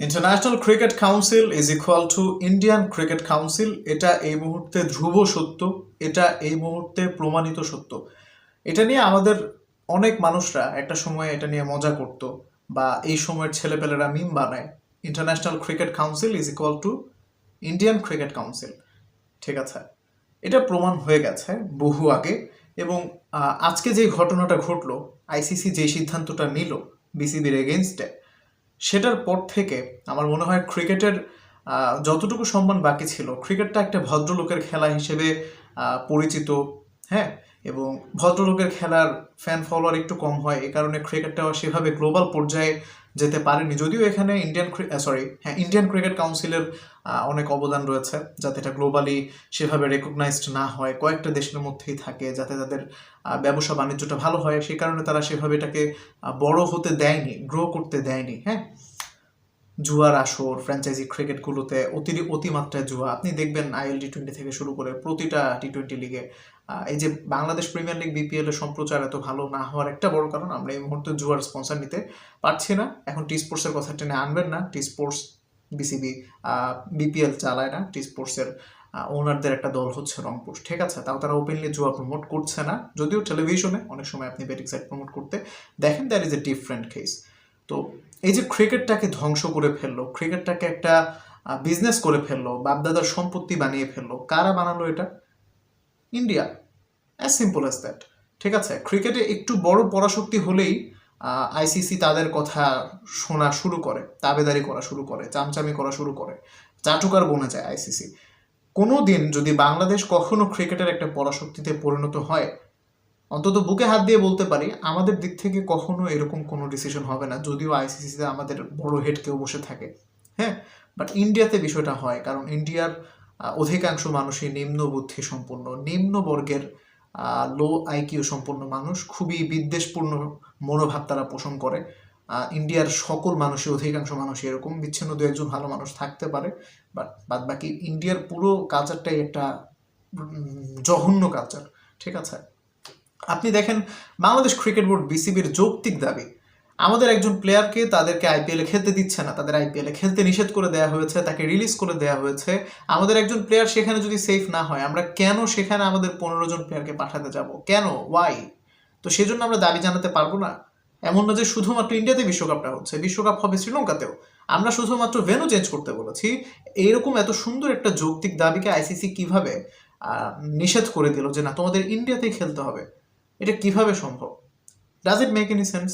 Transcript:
International cricket council is equal to Indian cricket council. এটা এই মুহূর্তে ধ্রুব সত্য, এটা এই মুহূর্তে প্রমাণিত সত্য। এটা নিয়ে আমাদের অনেক মানুষরা একটা সময় এটা নিয়ে মজা করত, বা এই সময়ের ছেলেপেলেরা মিম বানায়। International cricket council is equal to Indian cricket council. ঠিক আছে, এটা প্রমাণ হয়ে গেছে বহু আগে। এবং আজকে যে ঘটনাটা ঘটলো, আইসিসি যে সিদ্ধান্তটা নিল বিসিবির এগেনস্টে, সেটার পর থেকে আমার মনে হয় ক্রিকেটের যতটুকু সম্মান বাকি ছিল, ক্রিকেটটা একটা ভদ্রলোকের খেলা হিসেবে পরিচিত। হ্যাঁ, এবং ভদ্রলোকের খেলার ফ্যান ফলোয়ার একটু কম হয়, এই কারণে ক্রিকেটটাও সেভাবে গ্লোবাল পর্যায়ে যেতে পারেনি। যদিও এখানে ইন্ডিয়ান ক্রিকেট কাউন্সিলের অনেক অবদান রয়েছে, যাতে এটা গ্লোবালি সেভাবে রেকগনাইজড না হয়, কয়েকটা দেশের মধ্যেই থাকে, যাতে তাদের ব্যবসা বাণিজ্যটা ভালো হয়। সেই কারণে তারা সেভাবে এটাকে বড় হতে দেয়নি, গ্রো করতে দেয়নি। হ্যাঁ, জুয়ার আসর ফ্র্যাঞ্চাইজি ক্রিকেটগুলোতে অতিমাত্রায় জুয়া আপনি দেখবেন। IL T20 থেকে শুরু করে প্রতিটা T20 লিগে এই যে বাংলাদেশ প্রিমিয়ার লিগ BPL এর সম্প্রচার এত ভালো না হওয়ার একটা বড় কারণ, আমরা এই মুহূর্তে জুয়ার স্পন্সর নিতে পারছি না। এখন টি স্পোর্টসের কথা টেনে আনবেন না। টি স্পোর্টস বিসিবি BPL চালায় না। টি স্পোর্টসের ওনারদের একটা দল হচ্ছে রংপুর। ঠিক আছে, তাও তারা ওপেনলি জুয়া প্রমোট করছে না, যদিও টেলিভিশনে অনেক সময় আপনি বেটিং সাইট প্রমোট করতে দেখেন। That is a different case. তো এই যে ক্রিকেটটাকে ধ্বংস করে ফেললো, ক্রিকেটটাকে একটা বিজনেস করে ফেললো, বাপদাদার সম্পত্তি বানিয়ে ফেললো, কারা বানালো এটা? India. As simple as that. ঠিক আছে, ক্রিকেটে একটু বড় পরাশক্তি হলেই আইসিসি তাদের কথা শোনা শুরু করে, তাবেদারি করা শুরু করে, চামচামি করা শুরু করে, চাটুকার বনে যায় আইসিসি। কোনো দিন যদি বাংলাদেশ কখনো ক্রিকেটের একটা পরাশক্তিতে পরিণত হয়, অন্তত বুকে হাত দিয়ে বলতে পারি আমাদের দিক থেকে কখনো এরকম কোনো ডিসিশন হবে না, যদিও আইসিসিতে আমাদের বড় হেড কেউ বসে থাকে। হ্যাঁ, বাট ইন্ডিয়াতে বিষয়টা হয়, কারণ ইন্ডিয়ার অধিকাংশ মানুষই নিম্ন বুদ্ধি সম্পন্ন, নিম্ন বর্গের লো IQ সম্পন্ন মানুষ, খুবই বিদ্বেষপূর্ণ মনোভাব তারা পোষণ করে। ইন্ডিয়ার সকল মানুষই, অধিকাংশ মানুষই এরকম, বিচ্ছিন্ন দু একজন ভালো মানুষ থাকতে পারে, বাট বাদ বাকি ইন্ডিয়ার পুরো কালচারটাই একটা জঘন্য কালচার। ঠিক আছে, আপনি দেখেন বাংলাদেশ ক্রিকেট বোর্ড BCBর যৌক্তিক দাবি, আমাদের একজন প্লেয়ারকে তাদেরকে IPL খেলতে দিচ্ছে না, তাদের IPL খেলতে নিষেধ করে দেওয়া হয়েছে, তাকে রিলিজ করে দেওয়া হয়েছে। আমাদের একজন প্লেয়ার সেখানে যদি সেফ না হয়, আমরা কেন সেখানে আমাদের 15 জন প্লেয়ারকে পাঠাতে যাব? কেন? ওয়াই? তো সেজন্য আমরা দাবি জানাতে পারবো না? এমন না যে শুধুমাত্র ইন্ডিয়াতে বিশ্বকাপটা হচ্ছে, বিশ্বকাপ হবে শ্রীলঙ্কাতেও। আমরা শুধুমাত্র ভেন্যু চেঞ্জ করতে বলেছি। এইরকম এত সুন্দর একটা যৌক্তিক দাবিকে আইসিসি কিভাবে নিষেধ করে দিল যে না, তোমাদের ইন্ডিয়াতেই খেলতে হবে? এটা কিভাবে সম্ভব? Does it make any sense?